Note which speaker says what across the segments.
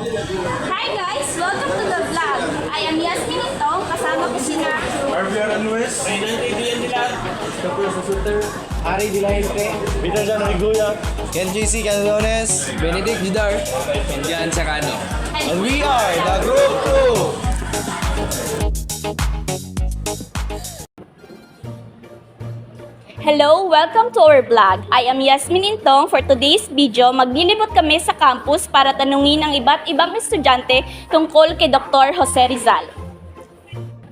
Speaker 1: Hi guys! Welcome to the vlog. I am Yasmin Itong, kasama ko sina
Speaker 2: Arviar Anues,
Speaker 3: Ari Dilahente,
Speaker 2: Peter Jan Riguya,
Speaker 3: Ken JC Candones, Benedict Judar, Indian Sacano. And we are the Group 2!
Speaker 1: Hello! Welcome to our vlog. I am Yasmin Intong. For today's video, maglilibot kami sa campus para tanungin ang iba't ibang estudyante tungkol kay Dr. Jose Rizal.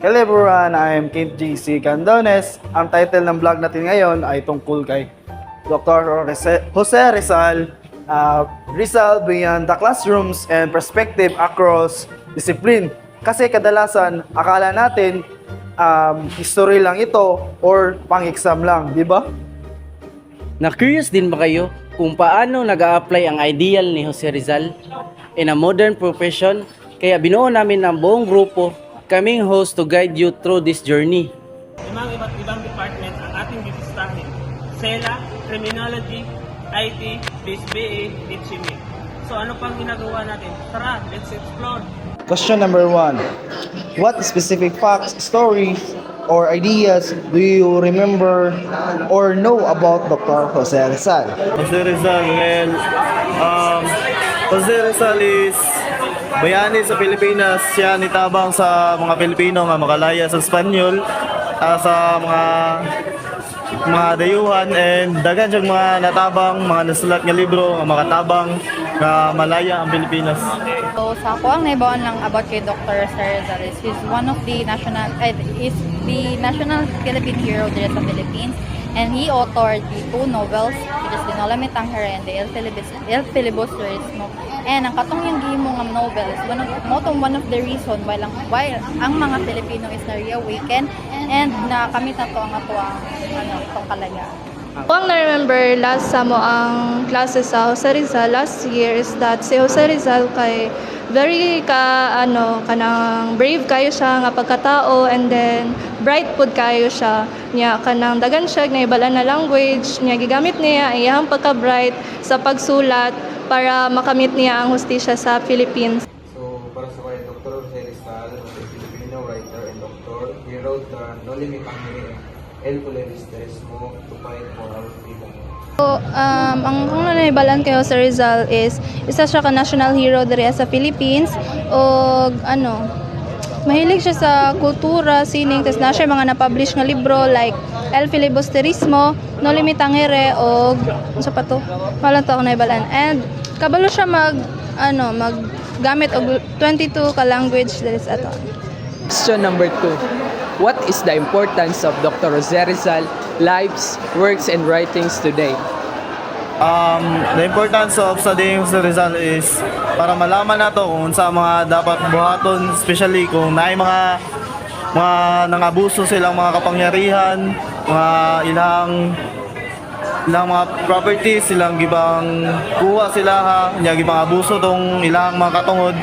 Speaker 4: Hello everyone, I am Kent JC Candones. Ang title ng vlog natin ngayon ay tungkol kay Dr. Jose Rizal, Rizal beyond the classrooms and perspective across discipline. Kasi kadalasan, akala natin history lang ito or pang-exam lang, di ba?
Speaker 5: Na-curious din ba kayo kung paano nag-a-apply ang ideal ni Jose Rizal in a modern profession? Kaya binuo namin ng buong grupo, kaming host to guide you through this journey.
Speaker 6: Limang iba't ibang department ang ating bibisitahin. SELA, Criminology, IT, BSBA, HME. So ano pang ginagawa natin? Tara, let's explore!
Speaker 4: Question number 1. What specific facts, stories, or ideas do you remember or know about Dr. Jose Rizal?
Speaker 2: Jose Rizal, Jose Rizal is bayani sa Pilipinas. Siya nitabang sa mga Pilipino nga makalaya sa Espanyol, sa mga dayuhan, and dagan siyang mga natabang, mga nasulat nga libro nga makatabang nga malaya ang Pilipinas.
Speaker 7: So sa ako ang naibawan lang about kay Dr. Rizal is he's one of the national Philippine hero there sa Philippines, and he authored the 2 novels, which is the Nolamitang Hera and the El Filibusterismo. And ang katong yung gihimo nga novel is one of the reason why ang mga Pilipino is na-reawaken and nakamit na to ang itong kalayaan.
Speaker 8: Ang na-remember last sa mo ang klase sa Jose Rizal last year is that si Jose Rizal kay very kanang brave kayo siya nga pagkatao, and then bright pud kayo siya niya kanang dagan siya na ibala na language niya gigamit niya iyang pagka-bright sa pagsulat para makamit niya ang hustisya sa Philippines.
Speaker 9: So, para sa kay Dr. Jose Rizal, a Filipino writer and doctor, he wrote the Nolimitang Hera, El Filibusterismo to fight for our freedom.
Speaker 8: So, ang kung naibalan kay Jose Rizal is isa siya ka national hero diri sa Philippines, o mahilig siya sa kultura, sining, tas na siya mga na-publish nga libro like El Filibusterismo, Nolimitang Hera, o sa pa to? Wala to ako naibalan. And kabalo siya maggamit og 22 ka language diri sa ato.
Speaker 10: Question number 2. What is the importance of Dr. Jose Rizal lives, works, and writings today?
Speaker 2: The importance of studying Jose Rizal is para malaman nato kung sa mga dapat buhaton, especially kung naay mga nangabuso silang mga kapangyarihan, mga ilang mga properties, silang gibang kuha sila niya gibang abuso tong ilang mga katungod,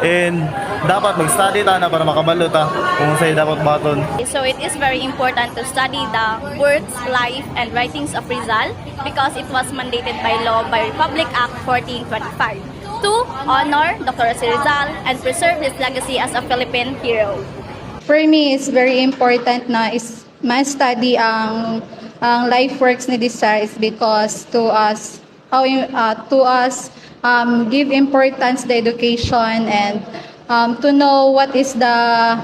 Speaker 2: and dapat mag-study ta na para makabalo ta kung sa'yo dapat baton.
Speaker 1: So it is very important to study the works, life, and writings of Rizal because it was mandated by law by Republic Act 1425 to honor Dr. Jose Rizal and preserve his legacy as a Philippine hero.
Speaker 8: For me, it's very important na ma-study ang life works ni Rizal is because to us give importance the education and to know what is the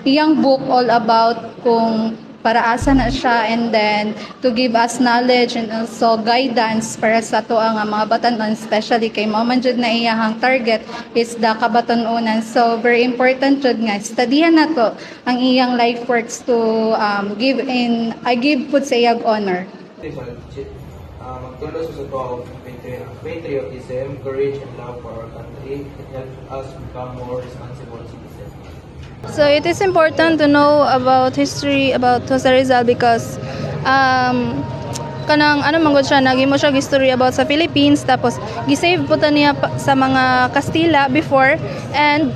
Speaker 8: young book all about, kung para asa na siya, and then to give us knowledge and also guidance para sa to ang mga batanon, especially kay mao man jud na iyahang target is the kabatanunan. So very important jud nga studyhan nato ang iyang life works to give pud sa iyang honor.
Speaker 9: Magturo sa to patriotism, courage, and love for our country. It helps us become more responsible citizens.
Speaker 8: So it is important to know about history about Jose Rizal because kanang manggod siya nagimo siya history about sa Philippines, tapos gisave po ta niya sa mga Kastila before, and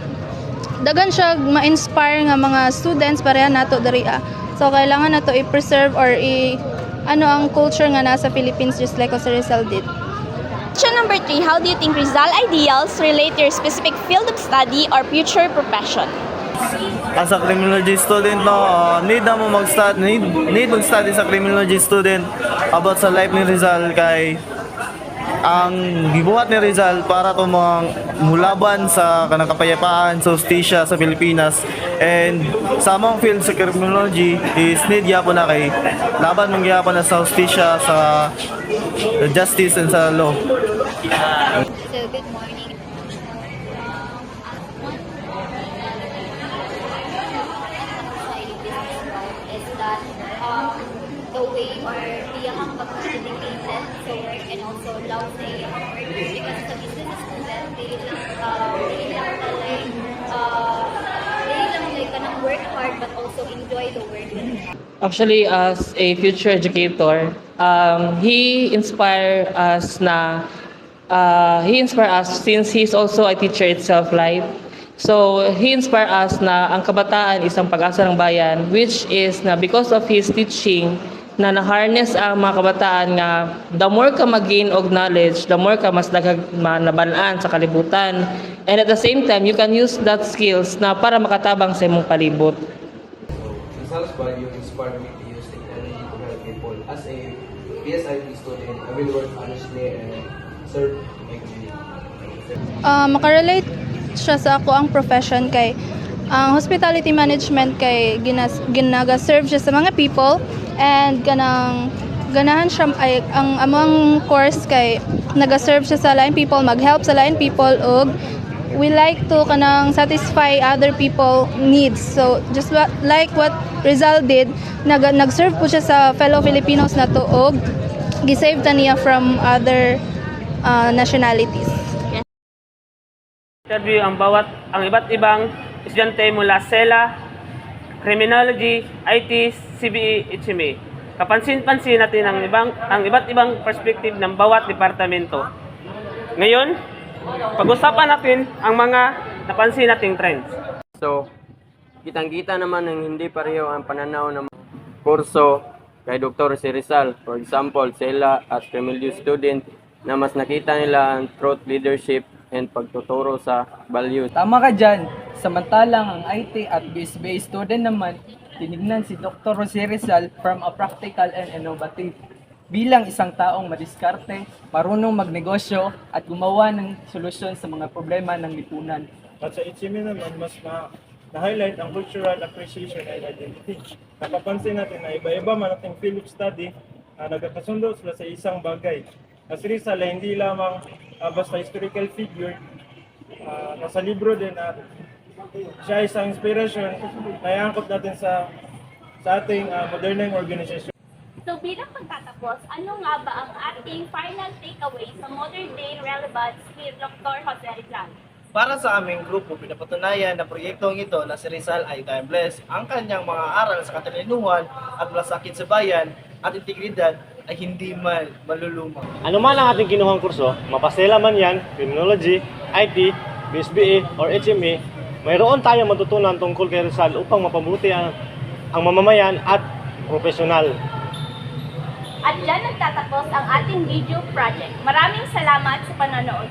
Speaker 8: dagan siya ma-inspire nga mga students pareha nato diri. So kailangan nato i-preserve or ang culture nga nasa Philippines just like Jose Rizal did.
Speaker 1: Question number 3, how do you think Rizal ideals relate to your specific field of study or future profession?
Speaker 2: As a criminology student, no, need mag-study sa criminology student about sa life ni Rizal kay ang gibuhat ni Rizal para mulaban sa kanang kapayapaan sa hustisya sa Pilipinas, and sa among field sa criminology is need gyapon na kay laban mong gyapon na sa hustisya, sa justice and sa law.
Speaker 7: So, good morning. Is that the way or iyahang pag-dedicated sa work and also love sa iyang work, because sa business student, they lang kanang work hard but also enjoy the work.
Speaker 6: Actually, as a future educator, he inspired us since he's also a teacher itself live. So, he inspired us na ang kabataan isang pag-asa ng bayan, which is na because of his teaching, na na-harness ang mga kabataan nga the more ka mag-gain og knowledge, the more ka mas nabalaan sa kalibutan. And at the same time, you can use that skills na para makatabang sa imong palibot.
Speaker 9: Rizal's value inspired me to use technology to help people. As a PSIP student, I will work honestly and serve my community.
Speaker 8: Makarelate siya sa ako ang profession kay ang hospitality management kay ginaga-serve siya sa mga people, and ganahan siya ay ang among course kay naga-serve siya sa lain people, mag-help sa lain people, ug we like to kanang satisfy other people needs. So just like what Rizal did, nag-serve po siya sa fellow Filipinos na to, ug gisave ta niya from other nationalities.
Speaker 6: Interview ang iba't ibang estudyante mula SELA, Criminology, IT, CBE, HME. Kapansin-pansin natin ang iba't ibang perspective ng bawat departamento. Ngayon, pag-usapan natin ang mga napansin nating trends.
Speaker 11: So, kitang-kita naman ng hindi pareho ang pananaw ng kurso kay Dr. Rizal. For example, SELA as criminology student na mas nakita nila ang truth, leadership, and pagtuturo sa values.
Speaker 10: Tama ka dyan. Samantalang ang IT at BSBA student naman, tinignan si Dr. Jose Rizal from a practical and innovative. Bilang isang taong madiskarte, marunong magnegosyo at gumawa ng solusyon sa mga problema ng lipunan.
Speaker 12: At sa HME naman, mas na-highlight ang cultural appreciation and identity. Napapansin natin na iba-iba man ating field of study, nagkakasundo sila sa isang bagay. As Rizal ay hindi lamang basta historical figure, nasa libro din at siya isang inspiration na iangkot natin sa ating moderneng organization.
Speaker 1: So bilang pagtatapos, ano nga ba ang ating final takeaway sa modern day relevance ni Dr. Jose Rizal?
Speaker 4: Para sa aming grupo, pinapatunayan na proyektong ito na si Rizal ay timeless. Ang kanyang mga aral sa katalinuhan at malasakit sa bayan at integridad ay hindi man maluluma.
Speaker 12: Ano man ang ating kinuhang kurso, mapasela man yan, criminology, IT, BSBA, or HME, mayroon tayong matutunan tungkol kay Rizal upang mapabuti ang mamamayan at profesional.
Speaker 1: At dyan nagtatapos ang ating video project. Maraming salamat sa panonood.